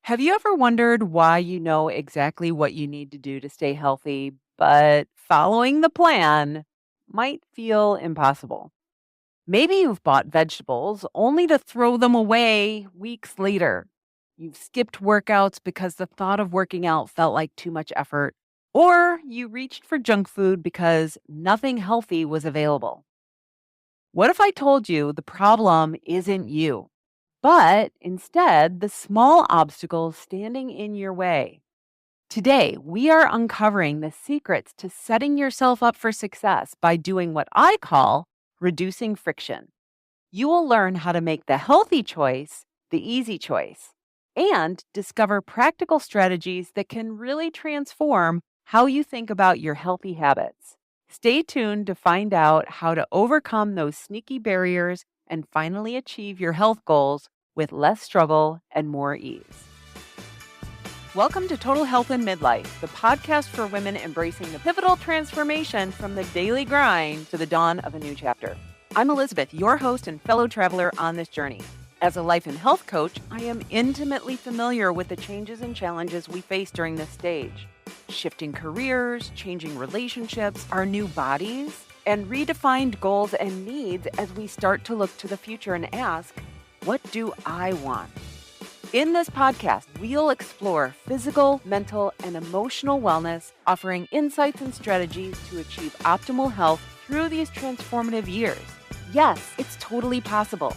Have you ever wondered why you know exactly what you need to do to stay healthy, but following the plan might feel impossible? Maybe you've bought vegetables only to throw them away weeks later. You've skipped workouts because the thought of working out felt like too much effort, or you reached for junk food because nothing healthy was available. What if I told you the problem isn't you, but instead the small obstacles standing in your way? Today, we are uncovering the secrets to setting yourself up for success by doing what I call reducing friction. You will learn how to make the healthy choice the easy choice and discover practical strategies that can really transform how you think about your healthy habits. Stay tuned to find out how to overcome those sneaky barriers and finally achieve your health goals with less struggle and more ease. Welcome to Total Health in Midlife, the podcast for women embracing the pivotal transformation from the daily grind to the dawn of a new chapter. I'm Elizabeth, your host and fellow traveler on this journey. As a life and health coach, I am intimately familiar with the changes and challenges we face during this stage. Shifting careers, changing relationships, our new bodies, and redefined goals and needs as we start to look to the future and ask, what do I want? In this podcast, we'll explore physical, mental, and emotional wellness, offering insights and strategies to achieve optimal health through these transformative years. Yes, it's totally possible.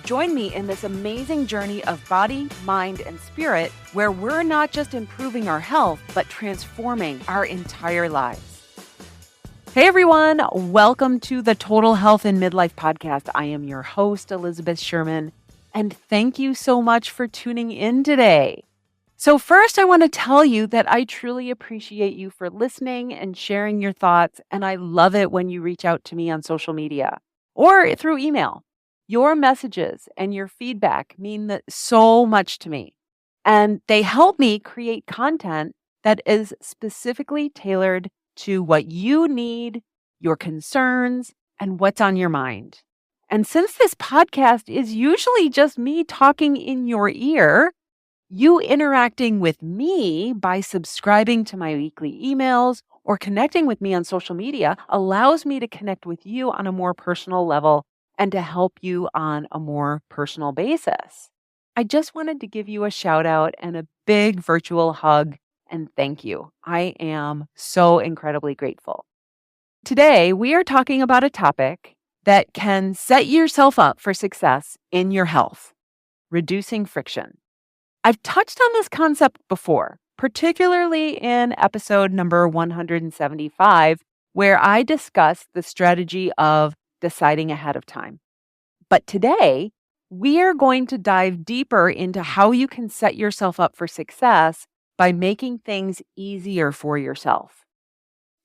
Join me in this amazing journey of body, mind, and spirit, where we're not just improving our health, but transforming our entire lives. Hey everyone, welcome to the Total Health in Midlife podcast. I am your host, Elizabeth Sherman. And thank you so much for tuning in today. So first, I want to tell you that I truly appreciate you for listening and sharing your thoughts. And I love it when you reach out to me on social media or through email. Your messages and your feedback mean so much to me. And they help me create content that is specifically tailored to what you need, your concerns, and what's on your mind. And since this podcast is usually just me talking in your ear, you interacting with me by subscribing to my weekly emails or connecting with me on social media allows me to connect with you on a more personal level and to help you on a more personal basis. I just wanted to give you a shout out and a big virtual hug and thank you. I am so incredibly grateful. Today, we are talking about a topic that can set yourself up for success in your health, reducing friction. I've touched on this concept before, particularly in episode number 175, where I discussed the strategy of deciding ahead of time. But today, we are going to dive deeper into how you can set yourself up for success by making things easier for yourself.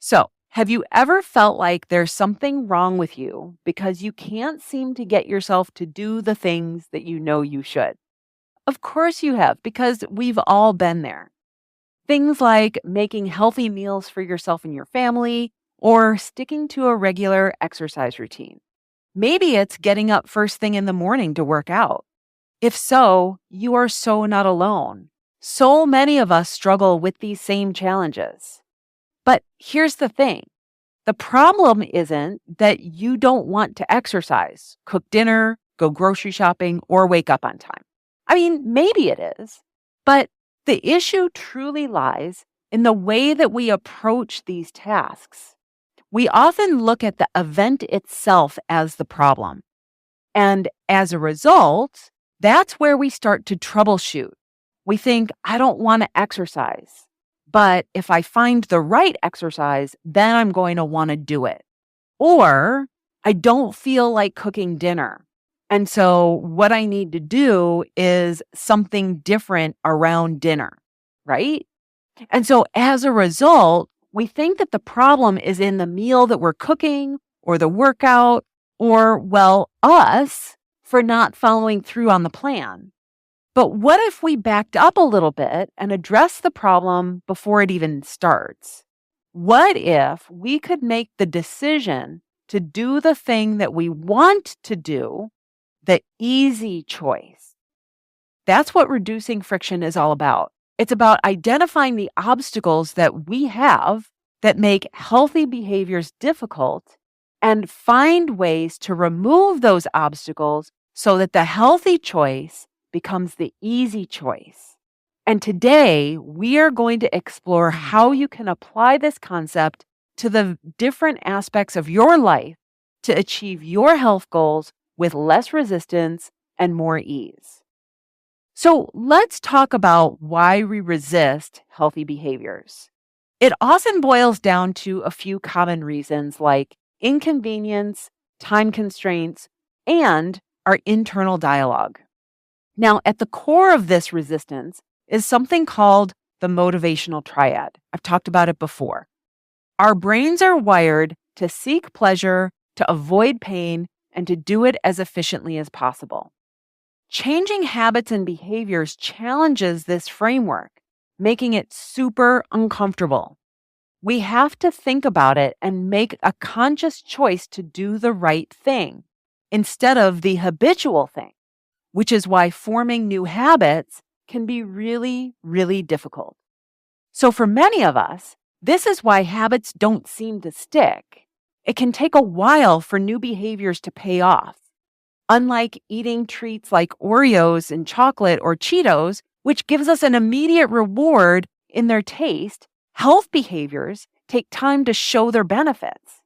So, have you ever felt like there's something wrong with you because you can't seem to get yourself to do the things that you know you should? Of course you have, because we've all been there. Things like making healthy meals for yourself and your family, or sticking to a regular exercise routine. Maybe it's getting up first thing in the morning to work out. If so, you are so not alone. So many of us struggle with these same challenges. But here's the thing. The problem isn't that you don't want to exercise, cook dinner, go grocery shopping, or wake up on time. I mean, maybe it is, but the issue truly lies in the way that we approach these tasks. We often look at the event itself as the problem. And as a result, that's where we start to troubleshoot. We think, I don't want to exercise. But if I find the right exercise, then I'm going to want to do it. Or I don't feel like cooking dinner. And so what I need to do is something different around dinner, right? And so as a result, we think that the problem is in the meal that we're cooking or the workout or, well, us for not following through on the plan. But what if we backed up a little bit and addressed the problem before it even starts? What if we could make the decision to do the thing that we want to do the easy choice? That's what reducing friction is all about. It's about identifying the obstacles that we have that make healthy behaviors difficult and find ways to remove those obstacles so that the healthy choice becomes the easy choice. And today, we are going to explore how you can apply this concept to the different aspects of your life to achieve your health goals with less resistance and more ease. So let's talk about why we resist healthy behaviors. It often boils down to a few common reasons like inconvenience, time constraints, and our internal dialogue. Now, at the core of this resistance is something called the motivational triad. I've talked about it before. Our brains are wired to seek pleasure, to avoid pain, and to do it as efficiently as possible. Changing habits and behaviors challenges this framework, making it super uncomfortable. We have to think about it and make a conscious choice to do the right thing instead of the habitual thing, which is why forming new habits can be really, really difficult. So for many of us, this is why habits don't seem to stick. It can take a while for new behaviors to pay off. Unlike eating treats like Oreos and chocolate or Cheetos, which gives us an immediate reward in their taste, health behaviors take time to show their benefits.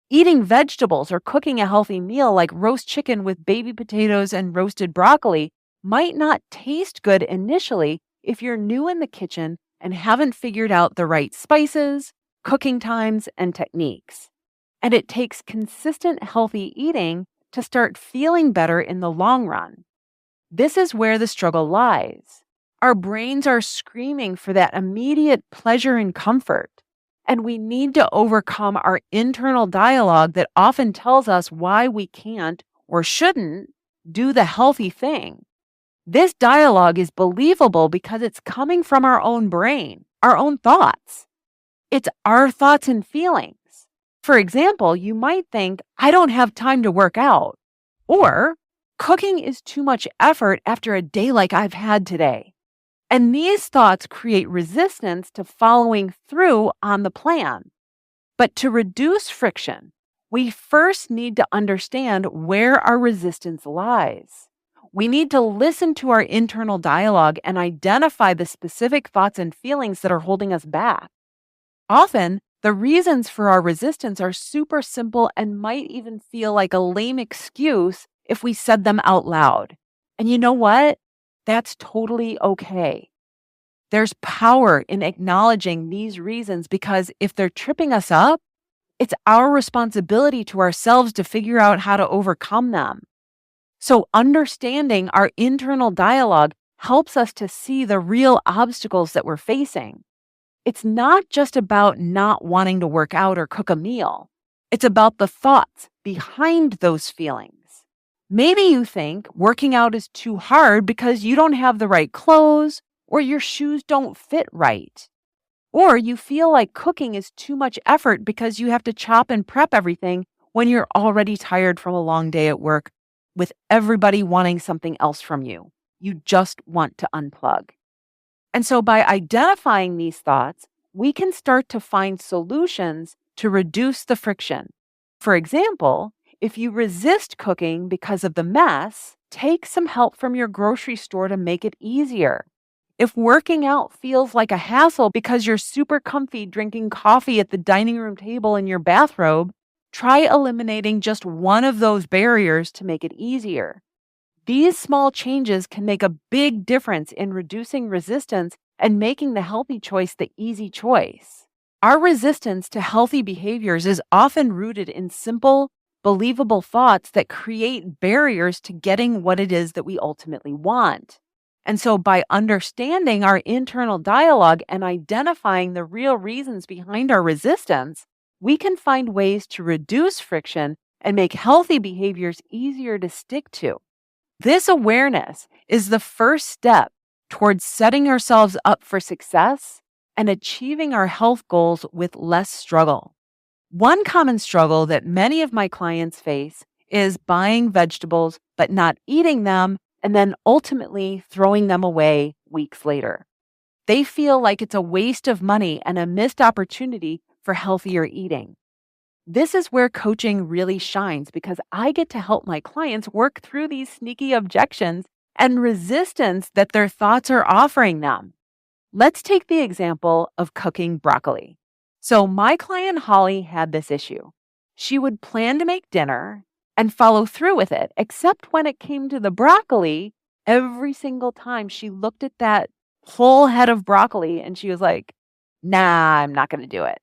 Eating vegetables or cooking a healthy meal like roast chicken with baby potatoes and roasted broccoli might not taste good initially if you're new in the kitchen and haven't figured out the right spices, cooking times, and techniques. And it takes consistent healthy eating to start feeling better in the long run. This is where the struggle lies. Our brains are screaming for that immediate pleasure and comfort, and we need to overcome our internal dialogue that often tells us why we can't or shouldn't do the healthy thing. This dialogue is believable because it's coming from our own brain, our own thoughts. It's our thoughts and feelings. For example, you might think, I don't have time to work out, or cooking is too much effort after a day like I've had today. And these thoughts create resistance to following through on the plan. But to reduce friction, we first need to understand where our resistance lies. We need to listen to our internal dialogue and identify the specific thoughts and feelings that are holding us back. Often, the reasons for our resistance are super simple and might even feel like a lame excuse if we said them out loud. And you know what? That's totally okay. There's power in acknowledging these reasons because if they're tripping us up, it's our responsibility to ourselves to figure out how to overcome them. So understanding our internal dialogue helps us to see the real obstacles that we're facing. It's not just about not wanting to work out or cook a meal. It's about the thoughts behind those feelings. Maybe you think working out is too hard because you don't have the right clothes or your shoes don't fit right. Or you feel like cooking is too much effort because you have to chop and prep everything when you're already tired from a long day at work with everybody wanting something else from you. You just want to unplug. And so by identifying these thoughts, we can start to find solutions to reduce the friction. For example, if you resist cooking because of the mess, take some help from your grocery store to make it easier. If working out feels like a hassle because you're super comfy drinking coffee at the dining room table in your bathrobe, try eliminating just one of those barriers to make it easier. These small changes can make a big difference in reducing resistance and making the healthy choice the easy choice. Our resistance to healthy behaviors is often rooted in simple, believable thoughts that create barriers to getting what it is that we ultimately want. And so by understanding our internal dialogue and identifying the real reasons behind our resistance, we can find ways to reduce friction and make healthy behaviors easier to stick to. This awareness is the first step towards setting ourselves up for success and achieving our health goals with less struggle. One common struggle that many of my clients face is buying vegetables but not eating them and then ultimately throwing them away weeks later. They feel like it's a waste of money and a missed opportunity for healthier eating. This is where coaching really shines because I get to help my clients work through these sneaky objections and resistance that their thoughts are offering them. Let's take the example of cooking broccoli. So, my client Holly had this issue. She would plan to make dinner and follow through with it, except when it came to the broccoli, every single time she looked at that whole head of broccoli and she was like, nah, I'm not going to do it.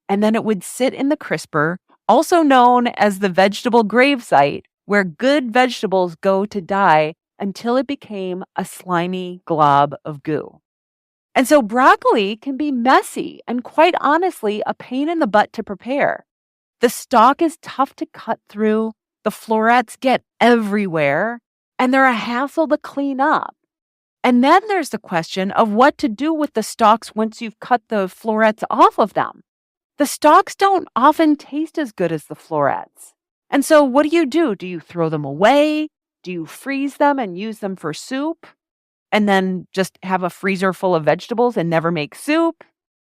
And then it would sit in the crisper, also known as the vegetable grave site, where good vegetables go to die until it became a slimy glob of goo. And so broccoli can be messy and quite honestly a pain in the butt to prepare. The stalk is tough to cut through, the florets get everywhere, and they're a hassle to clean up. And then there's the question of what to do with the stalks once you've cut the florets off of them. The stalks don't often taste as good as the florets. And so what do? Do you throw them away? Do you freeze them and use them for soup? And then just have a freezer full of vegetables and never make soup?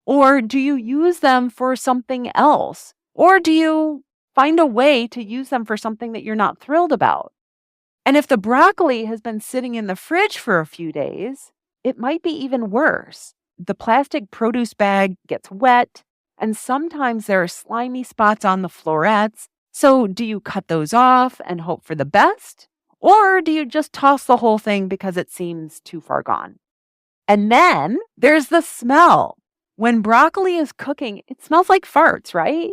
Or do you use them for something else? Or do you find a way to use them for something that you're not thrilled about? And if the broccoli has been sitting in the fridge for a few days, it might be even worse. The plastic produce bag gets wet, and sometimes there are slimy spots on the florets. So do you cut those off and hope for the best? Or do you just toss the whole thing because it seems too far gone? And then there's the smell. When broccoli is cooking, it smells like farts, right?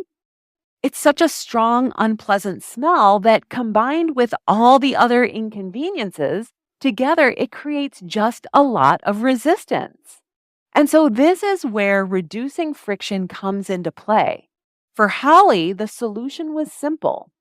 It's such a strong, unpleasant smell that combined with all the other inconveniences, together it creates just a lot of resistance. And so this is where reducing friction comes into play. For Holly, the solution was simple.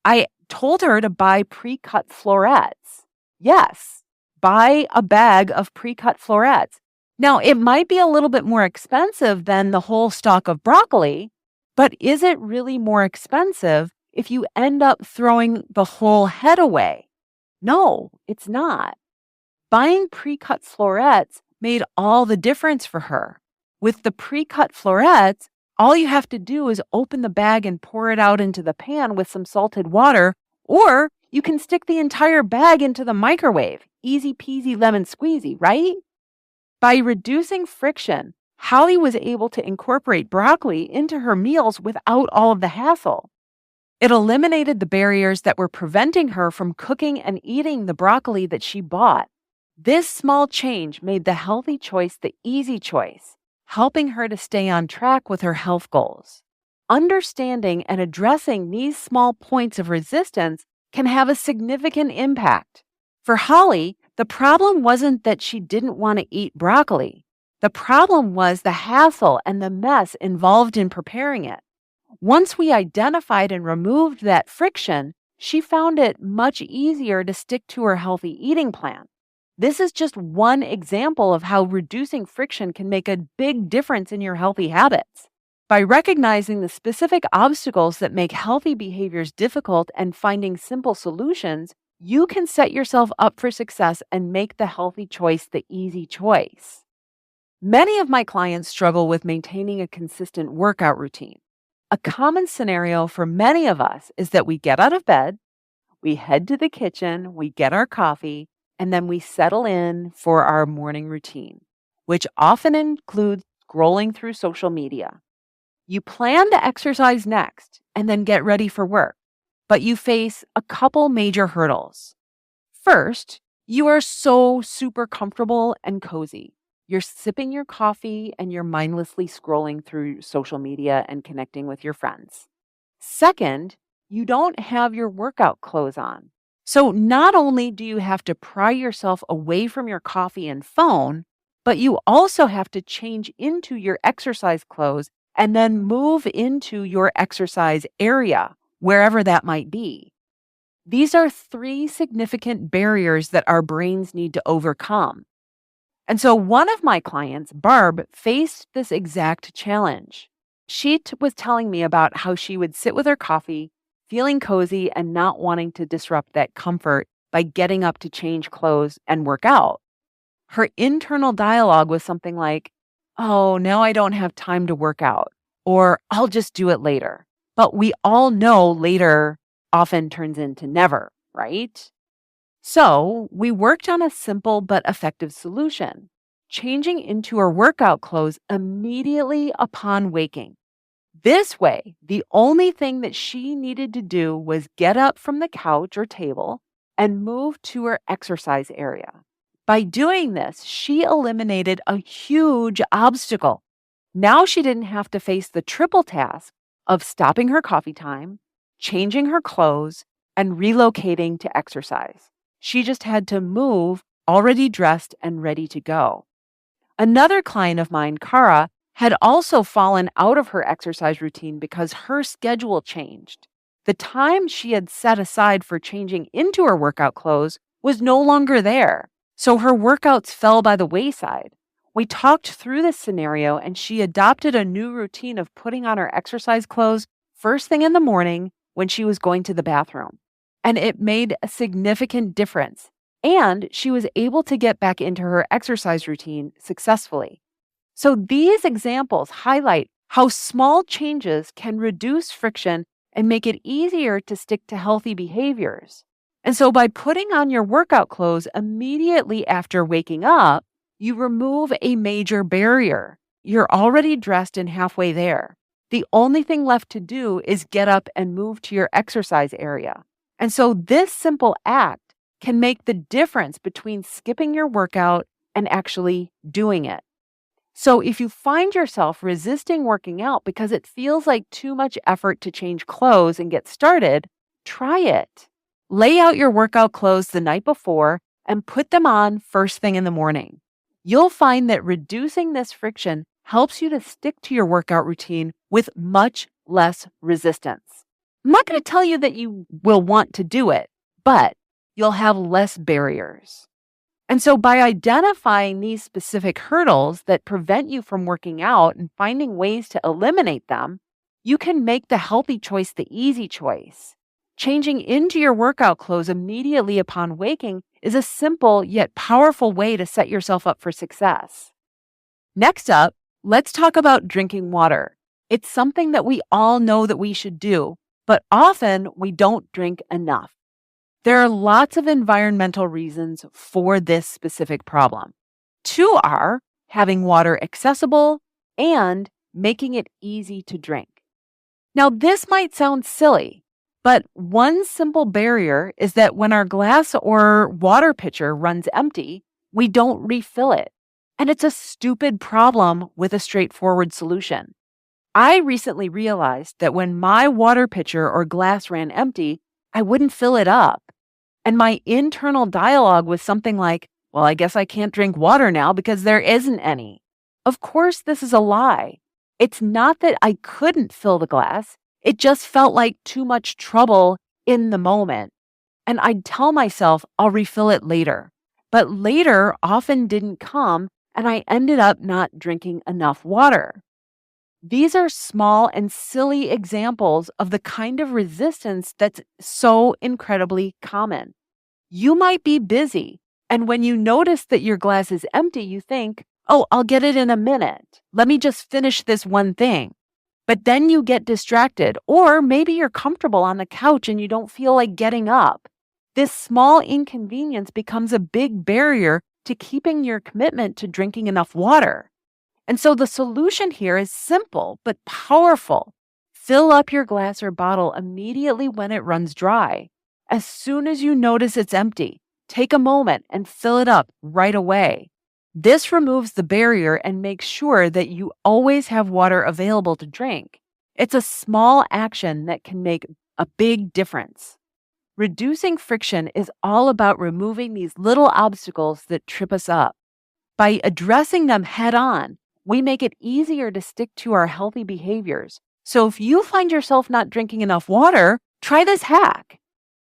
I told her to buy pre-cut florets. Yes, buy a bag of pre-cut florets. Now, it might be a little bit more expensive than the whole stalk of broccoli, but is it really more expensive if you end up throwing the whole head away? No, it's not. Buying pre-cut florets made all the difference for her. With the pre-cut florets, all you have to do is open the bag and pour it out into the pan with some salted water, or you can stick the entire bag into the microwave. Easy peasy lemon squeezy, right? By reducing friction, Holly was able to incorporate broccoli into her meals without all of the hassle. It eliminated the barriers that were preventing her from cooking and eating the broccoli that she bought. This small change made the healthy choice the easy choice, helping her to stay on track with her health goals. Understanding and addressing these small points of resistance can have a significant impact. For Holly, the problem wasn't that she didn't want to eat broccoli. The problem was the hassle and the mess involved in preparing it. Once we identified and removed that friction, she found it much easier to stick to her healthy eating plan. This is just one example of how reducing friction can make a big difference in your healthy habits. By recognizing the specific obstacles that make healthy behaviors difficult and finding simple solutions, you can set yourself up for success and make the healthy choice the easy choice. Many of my clients struggle with maintaining a consistent workout routine. A common scenario for many of us is that we get out of bed, we head to the kitchen, we get our coffee, and then we settle in for our morning routine, which often includes scrolling through social media. You plan to exercise next and then get ready for work, but you face a couple major hurdles. First, you are so super comfortable and cozy. You're sipping your coffee and you're mindlessly scrolling through social media and connecting with your friends. Second, you don't have your workout clothes on. So not only do you have to pry yourself away from your coffee and phone, but you also have to change into your exercise clothes and then move into your exercise area, wherever that might be. These are 3 significant barriers that our brains need to overcome. And so one of my clients, Barb, faced this exact challenge. She was telling me about how she would sit with her coffee, feeling cozy and not wanting to disrupt that comfort by getting up to change clothes and work out. Her internal dialogue was something like, "Oh, now I don't have time to work out," or "I'll just do it later." But we all know later often turns into never, right? So we worked on a simple but effective solution, changing into her workout clothes immediately upon waking. This way, the only thing that she needed to do was get up from the couch or table and move to her exercise area. By doing this, she eliminated a huge obstacle. Now she didn't have to face the triple task of stopping her coffee time, changing her clothes, and relocating to exercise. She just had to move already dressed and ready to go. Another client of mine, Kara, had also fallen out of her exercise routine because her schedule changed. The time she had set aside for changing into her workout clothes was no longer there, so her workouts fell by the wayside. We talked through this scenario and she adopted a new routine of putting on her exercise clothes first thing in the morning when she was going to the bathroom. And it made a significant difference. And she was able to get back into her exercise routine successfully. So these examples highlight how small changes can reduce friction and make it easier to stick to healthy behaviors. And so by putting on your workout clothes immediately after waking up, you remove a major barrier. You're already dressed and halfway there. The only thing left to do is get up and move to your exercise area. And so this simple act can make the difference between skipping your workout and actually doing it. So if you find yourself resisting working out because it feels like too much effort to change clothes and get started, try it. Lay out your workout clothes the night before and put them on first thing in the morning. You'll find that reducing this friction helps you to stick to your workout routine with much less resistance. I'm not going to tell you that you will want to do it, but you'll have less barriers. And so by identifying these specific hurdles that prevent you from working out and finding ways to eliminate them, you can make the healthy choice the easy choice. Changing into your workout clothes immediately upon waking is a simple yet powerful way to set yourself up for success. Next up, let's talk about drinking water. It's something that we all know that we should do, but often we don't drink enough. There are lots of environmental reasons for this specific problem. Two are having water accessible and making it easy to drink. Now, this might sound silly, but one simple barrier is that when our glass or water pitcher runs empty, we don't refill it. And it's a stupid problem with a straightforward solution. I recently realized that when my water pitcher or glass ran empty, I wouldn't fill it up. And my internal dialogue was something like, well, I guess I can't drink water now because there isn't any. Of course, this is a lie. It's not that I couldn't fill the glass. It just felt like too much trouble in the moment. And I'd tell myself I'll refill it later. But later often didn't come, and I ended up not drinking enough water. These are small and silly examples of the kind of resistance that's so incredibly common. You might be busy, and when you notice that your glass is empty, you think, oh, I'll get it in a minute. Let me just finish this one thing. But then you get distracted, or maybe you're comfortable on the couch and you don't feel like getting up. This small inconvenience becomes a big barrier to keeping your commitment to drinking enough water. And so the solution here is simple but powerful. Fill up your glass or bottle immediately when it runs dry. As soon as you notice it's empty, take a moment and fill it up right away. This removes the barrier and makes sure that you always have water available to drink. It's a small action that can make a big difference. Reducing friction is all about removing these little obstacles that trip us up. By addressing them head on, we make it easier to stick to our healthy behaviors. So if you find yourself not drinking enough water, try this hack.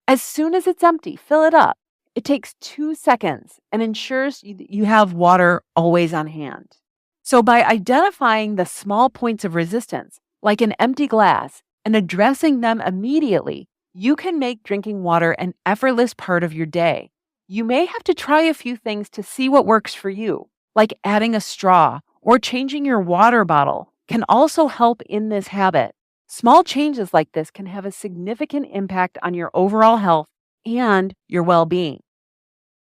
As soon as it's empty, fill it up. It takes 2 seconds and ensures you have water always on hand. So by identifying the small points of resistance, like an empty glass, and addressing them immediately, You can make drinking water an effortless part of your day. You may have to try a few things to see what works for you, like adding a straw or changing your water bottle can also help in this habit. Small changes like this can have a significant impact on your overall health and your well being.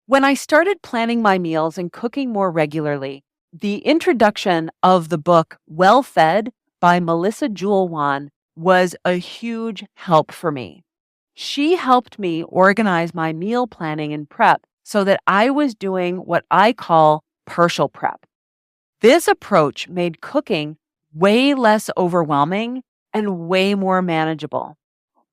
When I started planning my meals and cooking more regularly, the introduction of the book Well Fed by Melissa Julwan was a huge help for me. She helped me organize my meal planning and prep so that I was doing what I call partial prep. This approach made cooking way less overwhelming and way more manageable.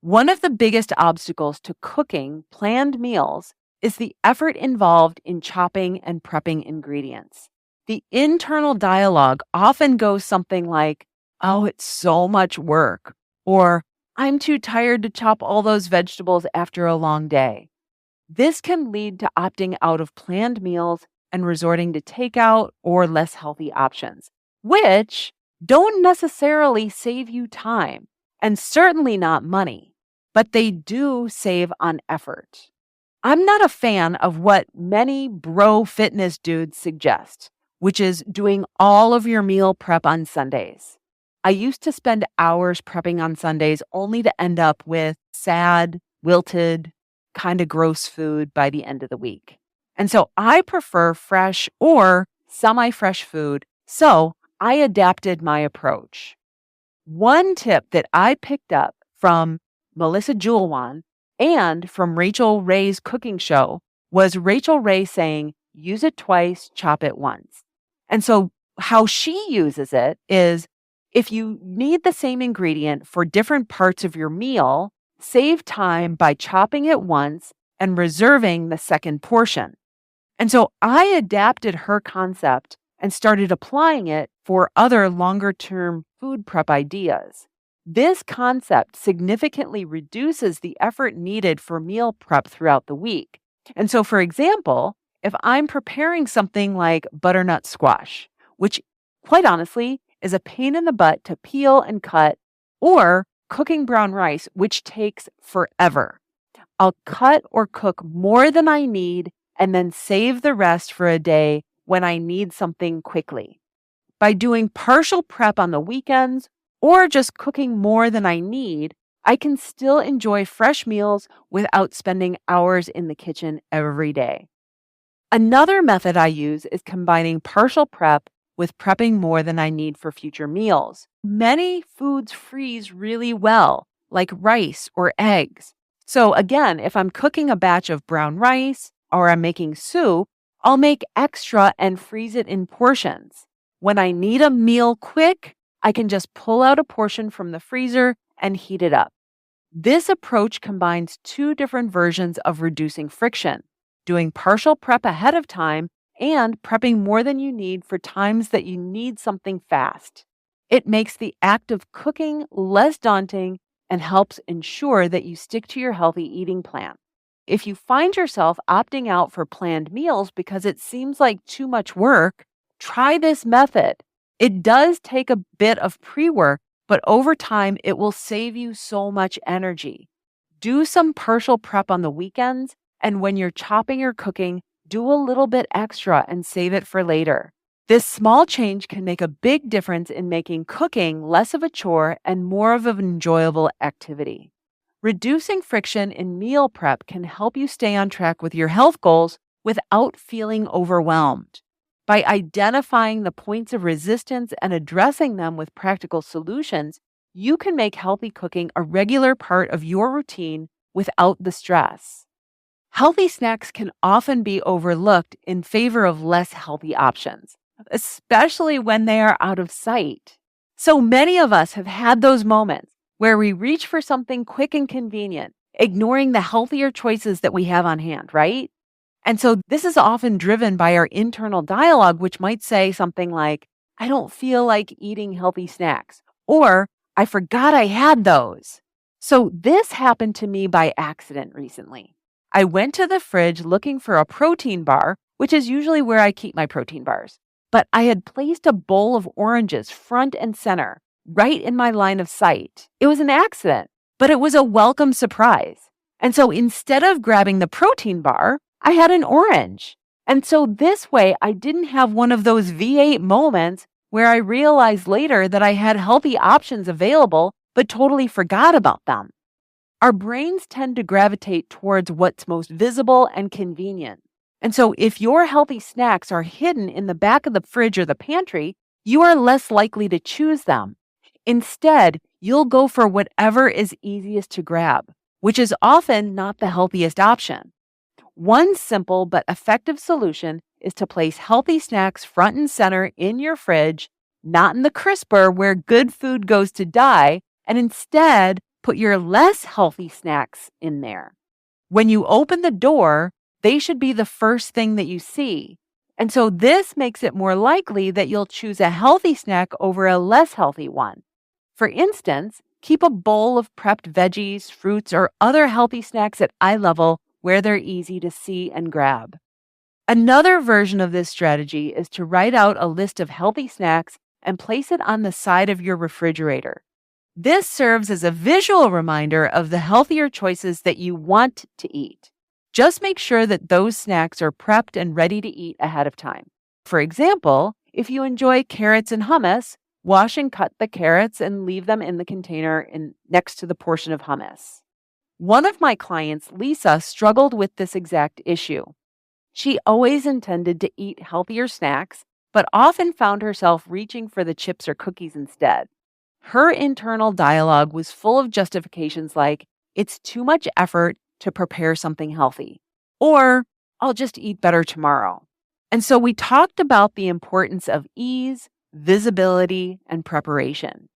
One of the biggest obstacles to cooking planned meals is the effort involved in chopping and prepping ingredients. The internal dialogue often goes something like, "Oh, it's so much work," or "I'm too tired to chop all those vegetables after a long day." This can lead to opting out of planned meals and resorting to takeout or less healthy options, which don't necessarily save you time and certainly not money, but they do save on effort. I'm not a fan of what many bro fitness dudes suggest, which is doing all of your meal prep on Sundays. I used to spend hours prepping on Sundays only to end up with sad, wilted, kind of gross food by the end of the week. And so I prefer fresh or semi fresh food. So I adapted my approach. One tip that I picked up from Melissa Julwan and from Rachel Ray's cooking show was Rachel Ray saying, use it twice, chop it once. And so how she uses it is if you need the same ingredient for different parts of your meal, save time by chopping it once and reserving the second portion. And so I adapted her concept and started applying it for other longer term food prep ideas. This concept significantly reduces the effort needed for meal prep throughout the week. And so, for example, if I'm preparing something like butternut squash, which quite honestly is a pain in the butt to peel and cut, or cooking brown rice, which takes forever, I'll cut or cook more than I need and then save the rest for a day when I need something quickly. By doing partial prep on the weekends or just cooking more than I need, I can still enjoy fresh meals without spending hours in the kitchen every day. Another method I use is combining partial prep with prepping more than I need for future meals. Many foods freeze really well, like rice or eggs. So again, if I'm cooking a batch of brown rice or I'm making soup, I'll make extra and freeze it in portions. When I need a meal quick, I can just pull out a portion from the freezer and heat it up. This approach combines two different versions of reducing friction, doing partial prep ahead of time and prepping more than you need for times that you need something fast. It makes the act of cooking less daunting and helps ensure that you stick to your healthy eating plan. If you find yourself opting out for planned meals because it seems like too much work, try this method. It does take a bit of pre-work, but over time, it will save you so much energy. Do some partial prep on the weekends, and when you're chopping or cooking, do a little bit extra and save it for later. This small change can make a big difference in making cooking less of a chore and more of an enjoyable activity. Reducing friction in meal prep can help you stay on track with your health goals without feeling overwhelmed. By identifying the points of resistance and addressing them with practical solutions, you can make healthy cooking a regular part of your routine without the stress. Healthy snacks can often be overlooked in favor of less healthy options, especially when they are out of sight. So many of us have had those moments where we reach for something quick and convenient, ignoring the healthier choices that we have on hand, right? And so this is often driven by our internal dialogue, which might say something like, I don't feel like eating healthy snacks, or I forgot I had those. So this happened to me by accident recently. I went to the fridge looking for a protein bar, which is usually where I keep my protein bars, but I had placed a bowl of oranges front and center, right in my line of sight. It was an accident, but it was a welcome surprise. And so instead of grabbing the protein bar, I had an orange. And so this way, I didn't have one of those V8 moments where I realized later that I had healthy options available, but totally forgot about them. Our brains tend to gravitate towards what's most visible and convenient. And so if your healthy snacks are hidden in the back of the fridge or the pantry, you are less likely to choose them. Instead, you'll go for whatever is easiest to grab, which is often not the healthiest option. One simple but effective solution is to place healthy snacks front and center in your fridge, not in the crisper where good food goes to die, and instead put your less healthy snacks in there. When you open the door, they should be the first thing that you see. And so this makes it more likely that you'll choose a healthy snack over a less healthy one. For instance, keep a bowl of prepped veggies, fruits, or other healthy snacks at eye level where they're easy to see and grab. Another version of this strategy is to write out a list of healthy snacks and place it on the side of your refrigerator. This serves as a visual reminder of the healthier choices that you want to eat. Just make sure that those snacks are prepped and ready to eat ahead of time. For example, if you enjoy carrots and hummus, wash and cut the carrots and leave them in the container next to the portion of hummus. One of my clients, Lisa, struggled with this exact issue. She always intended to eat healthier snacks, but often found herself reaching for the chips or cookies instead. Her internal dialogue was full of justifications like, it's too much effort to prepare something healthy, or I'll just eat better tomorrow. And so we talked about the importance of ease, visibility, and preparation.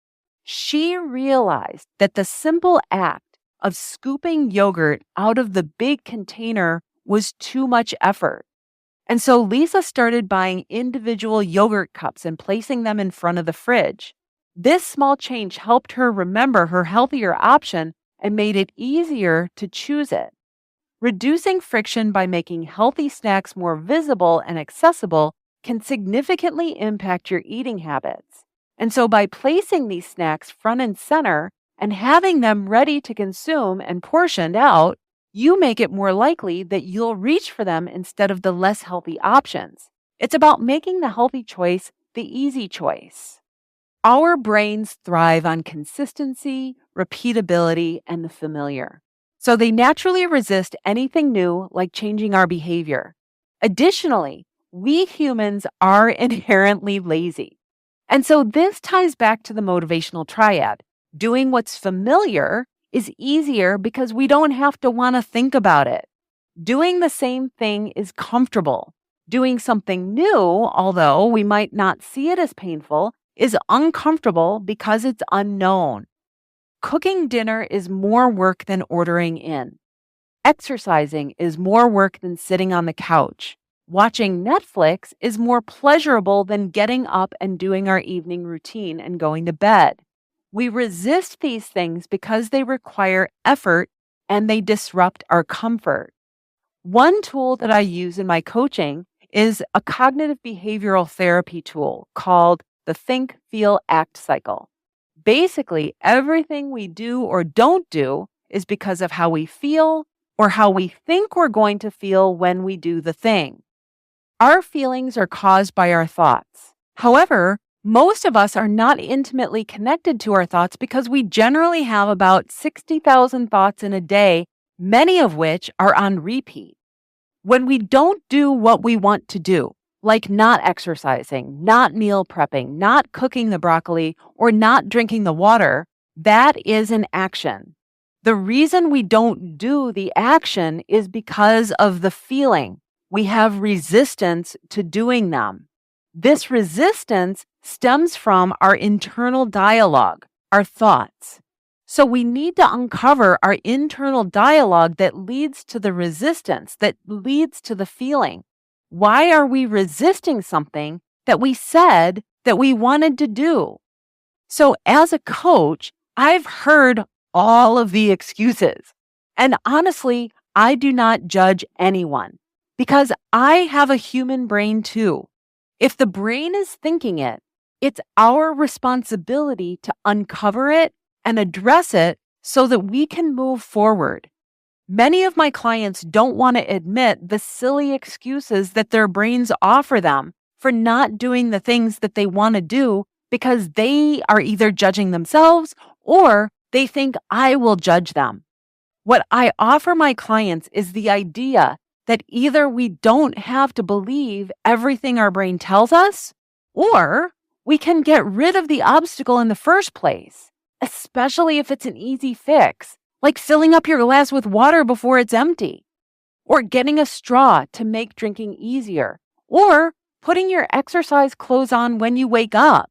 She realized that the simple act of scooping yogurt out of the big container was too much effort. And so Lisa started buying individual yogurt cups and placing them in front of the fridge. This small change helped her remember her healthier option and made it easier to choose it. Reducing friction by making healthy snacks more visible and accessible can significantly impact your eating habits. And so by placing these snacks front and center and having them ready to consume and portioned out, you make it more likely that you'll reach for them instead of the less healthy options. It's about making the healthy choice the easy choice. Our brains thrive on consistency, repeatability, and the familiar. So they naturally resist anything new like changing our behavior. Additionally, we humans are inherently lazy. And so this ties back to the motivational triad. Doing what's familiar is easier because we don't have to want to think about it. Doing the same thing is comfortable. Doing something new, although we might not see it as painful, is uncomfortable because it's unknown. Cooking dinner is more work than ordering in. Exercising is more work than sitting on the couch. Watching Netflix is more pleasurable than getting up and doing our evening routine and going to bed. We resist these things because they require effort and they disrupt our comfort. One tool that I use in my coaching is a cognitive behavioral therapy tool called the Think, Feel, Act cycle. Basically, everything we do or don't do is because of how we feel or how we think we're going to feel when we do the thing. Our feelings are caused by our thoughts. However, most of us are not intimately connected to our thoughts because we generally have about 60,000 thoughts in a day, many of which are on repeat. When we don't do what we want to do, like not exercising, not meal prepping, not cooking the broccoli, or not drinking the water, that is an action. The reason we don't do the action is because of the feeling. We have resistance to doing them. This resistance stems from our internal dialogue, our thoughts. So we need to uncover our internal dialogue that leads to the resistance, that leads to the feeling. Why are we resisting something that we said that we wanted to do? So as a coach, I've heard all of the excuses. And honestly, I do not judge anyone because I have a human brain too. If the brain is thinking it, it's our responsibility to uncover it and address it so that we can move forward. Many of my clients don't want to admit the silly excuses that their brains offer them for not doing the things that they want to do because they are either judging themselves or they think I will judge them. What I offer my clients is the idea that either we don't have to believe everything our brain tells us, or we can get rid of the obstacle in the first place, especially if it's an easy fix, like filling up your glass with water before it's empty, or getting a straw to make drinking easier, or putting your exercise clothes on when you wake up.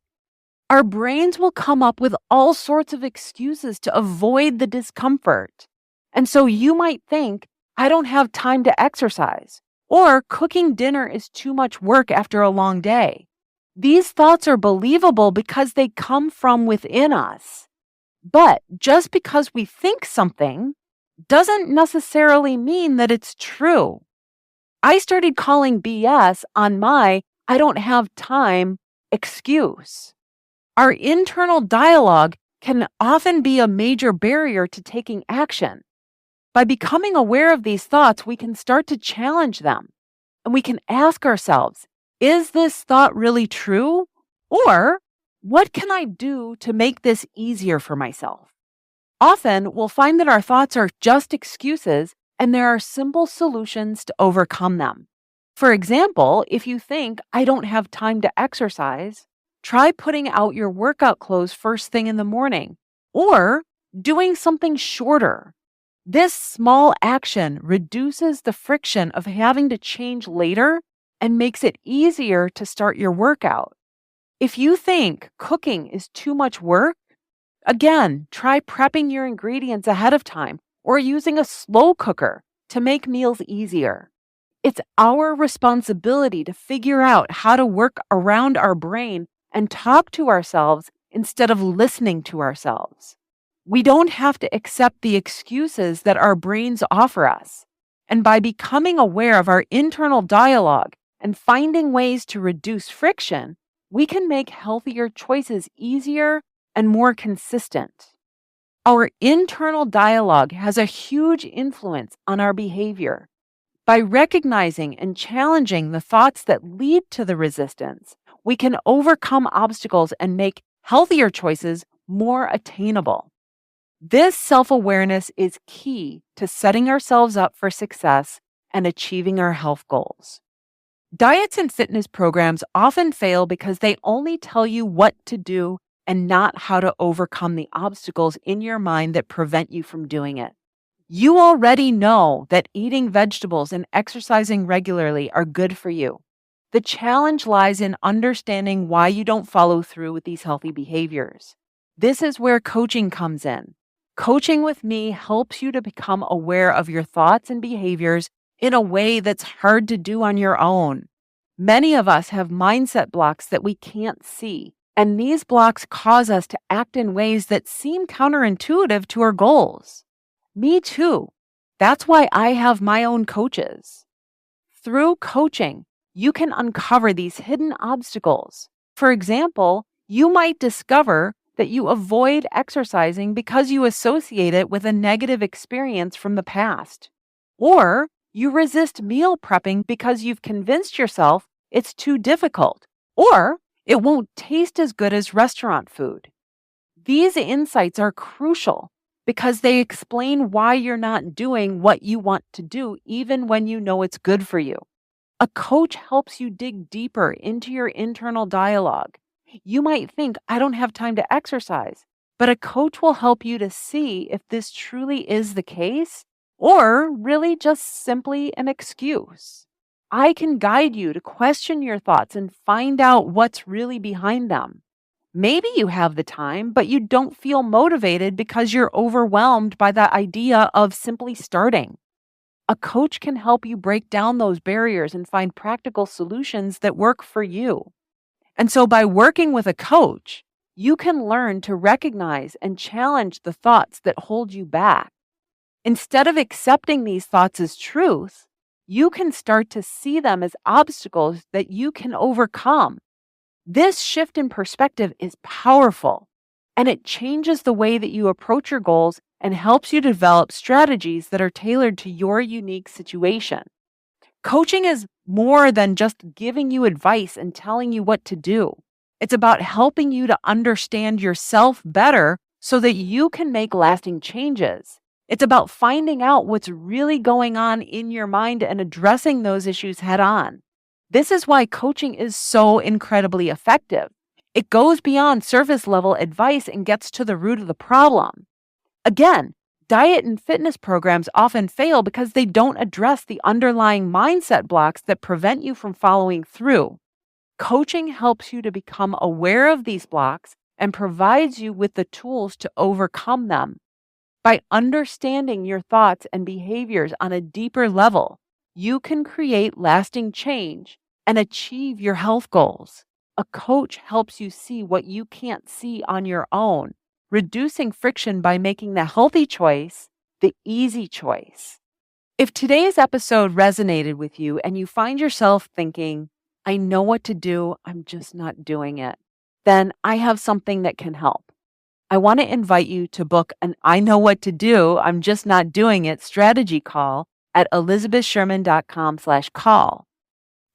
Our brains will come up with all sorts of excuses to avoid the discomfort. And so you might think, I don't have time to exercise, or cooking dinner is too much work after a long day. These thoughts are believable because they come from within us. But just because we think something doesn't necessarily mean that it's true. I started calling BS on my I don't have time excuse. Our internal dialogue can often be a major barrier to taking action. By becoming aware of these thoughts, we can start to challenge them. And we can ask ourselves, is this thought really true? Or what can I do to make this easier for myself? Often, we'll find that our thoughts are just excuses and there are simple solutions to overcome them. For example, if you think, I don't have time to exercise, try putting out your workout clothes first thing in the morning or doing something shorter. This small action reduces the friction of having to change later and makes it easier to start your workout. If you think cooking is too much work, again, try prepping your ingredients ahead of time or using a slow cooker to make meals easier. It's our responsibility to figure out how to work around our brain and talk to ourselves instead of listening to ourselves. We don't have to accept the excuses that our brains offer us. And by becoming aware of our internal dialogue and finding ways to reduce friction, we can make healthier choices easier and more consistent. Our internal dialogue has a huge influence on our behavior. By recognizing and challenging the thoughts that lead to the resistance, we can overcome obstacles and make healthier choices more attainable. This self-awareness is key to setting ourselves up for success and achieving our health goals. Diets and fitness programs often fail because they only tell you what to do and not how to overcome the obstacles in your mind that prevent you from doing it. You already know that eating vegetables and exercising regularly are good for you. The challenge lies in understanding why you don't follow through with these healthy behaviors. This is where coaching comes in. Coaching with me helps you to become aware of your thoughts and behaviors in a way that's hard to do on your own. Many of us have mindset blocks that we can't see, and these blocks cause us to act in ways that seem counterintuitive to our goals. Me too. That's why I have my own coaches. Through coaching, you can uncover these hidden obstacles. For example, you might discover that you avoid exercising because you associate it with a negative experience from the past. Or you resist meal prepping because you've convinced yourself it's too difficult. Or it won't taste as good as restaurant food. These insights are crucial because they explain why you're not doing what you want to do, even when you know it's good for you. A coach helps you dig deeper into your internal dialogue. You might think, I don't have time to exercise, but a coach will help you to see if this truly is the case or really just simply an excuse. I can guide you to question your thoughts and find out what's really behind them. Maybe you have the time, but you don't feel motivated because you're overwhelmed by the idea of simply starting. A coach can help you break down those barriers and find practical solutions that work for you. And so by working with a coach, you can learn to recognize and challenge the thoughts that hold you back. Instead of accepting these thoughts as truth, you can start to see them as obstacles that you can overcome. This shift in perspective is powerful, and it changes the way that you approach your goals and helps you develop strategies that are tailored to your unique situation. Coaching is more than just giving you advice and telling you what to do. It's about helping you to understand yourself better so that you can make lasting changes. It's about finding out what's really going on in your mind and addressing those issues head on. This is why coaching is so incredibly effective. It goes beyond surface level advice and gets to the root of the problem. Again, diet and fitness programs often fail because they don't address the underlying mindset blocks that prevent you from following through. Coaching helps you to become aware of these blocks and provides you with the tools to overcome them. By understanding your thoughts and behaviors on a deeper level, you can create lasting change and achieve your health goals. A coach helps you see what you can't see on your own, reducing friction by making the healthy choice the easy choice. If today's episode resonated with you and you find yourself thinking, I know what to do, I'm just not doing it, then I have something that can help. I want to invite you to book an I know what to do, I'm just not doing it strategy call at elizabethsherman.com/call.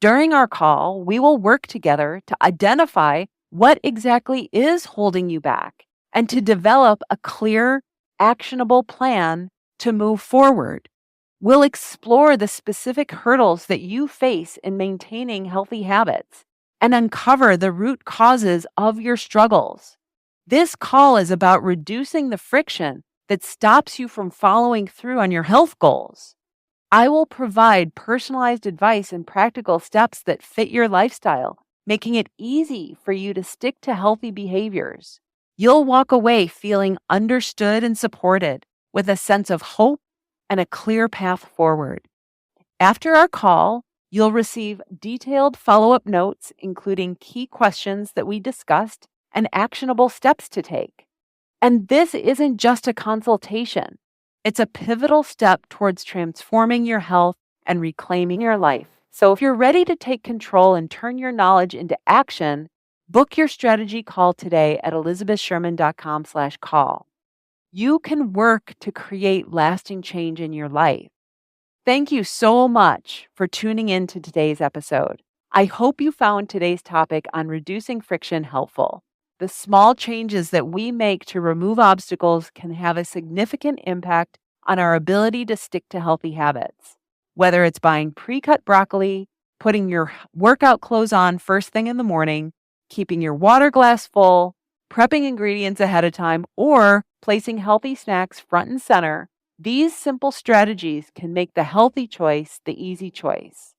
During our call, we will work together to identify what exactly is holding you back and to develop a clear, actionable plan to move forward. We'll explore the specific hurdles that you face in maintaining healthy habits and uncover the root causes of your struggles. This call is about reducing the friction that stops you from following through on your health goals. I will provide personalized advice and practical steps that fit your lifestyle, making it easy for you to stick to healthy behaviors. You'll walk away feeling understood and supported with a sense of hope and a clear path forward. After our call, you'll receive detailed follow-up notes, including key questions that we discussed and actionable steps to take. And this isn't just a consultation. It's a pivotal step towards transforming your health and reclaiming your life. So if you're ready to take control and turn your knowledge into action, book your strategy call today at elizabethsherman.com/call. You can work to create lasting change in your life. Thank you so much for tuning in to today's episode. I hope you found today's topic on reducing friction helpful. The small changes that we make to remove obstacles can have a significant impact on our ability to stick to healthy habits. Whether it's buying pre-cut broccoli, putting your workout clothes on first thing in the morning, keeping your water glass full, prepping ingredients ahead of time, or placing healthy snacks front and center, these simple strategies can make the healthy choice the easy choice.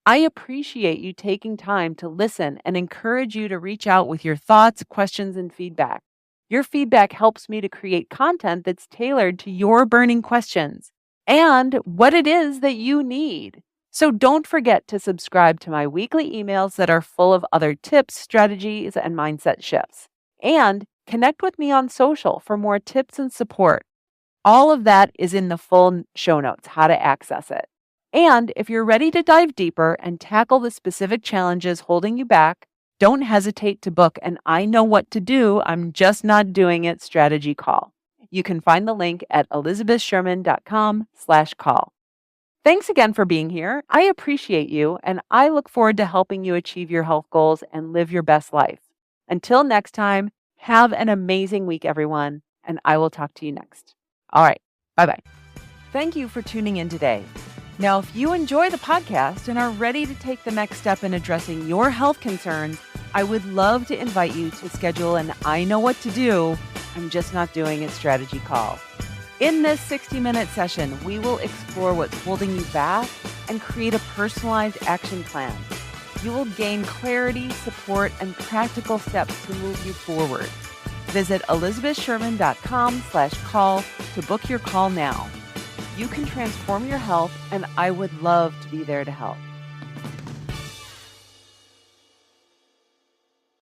I appreciate you taking time to listen and encourage you to reach out with your thoughts, questions, and feedback. Your feedback helps me to create content that's tailored to your burning questions and what it is that you need. So don't forget to subscribe to my weekly emails that are full of other tips, strategies, and mindset shifts. And connect with me on social for more tips and support. All of that is in the full show notes, how to access it. And if you're ready to dive deeper and tackle the specific challenges holding you back, don't hesitate to book an I know what to do, I'm just not doing it strategy call. You can find the link at elizabethsherman.com/call. Thanks again for being here. I appreciate you, and I look forward to helping you achieve your health goals and live your best life. Until next time, have an amazing week, everyone, and I will talk to you next. All right, bye-bye. Thank you for tuning in today. Now, if you enjoy the podcast and are ready to take the next step in addressing your health concerns, I would love to invite you to schedule an I know what to do, I'm just not doing it strategy call. In this 60-minute session, we will explore what's holding you back and create a personalized action plan. You will gain clarity, support, and practical steps to move you forward. Visit elizabethsherman.com/call to book your call now. You can transform your health, and I would love to be there to help.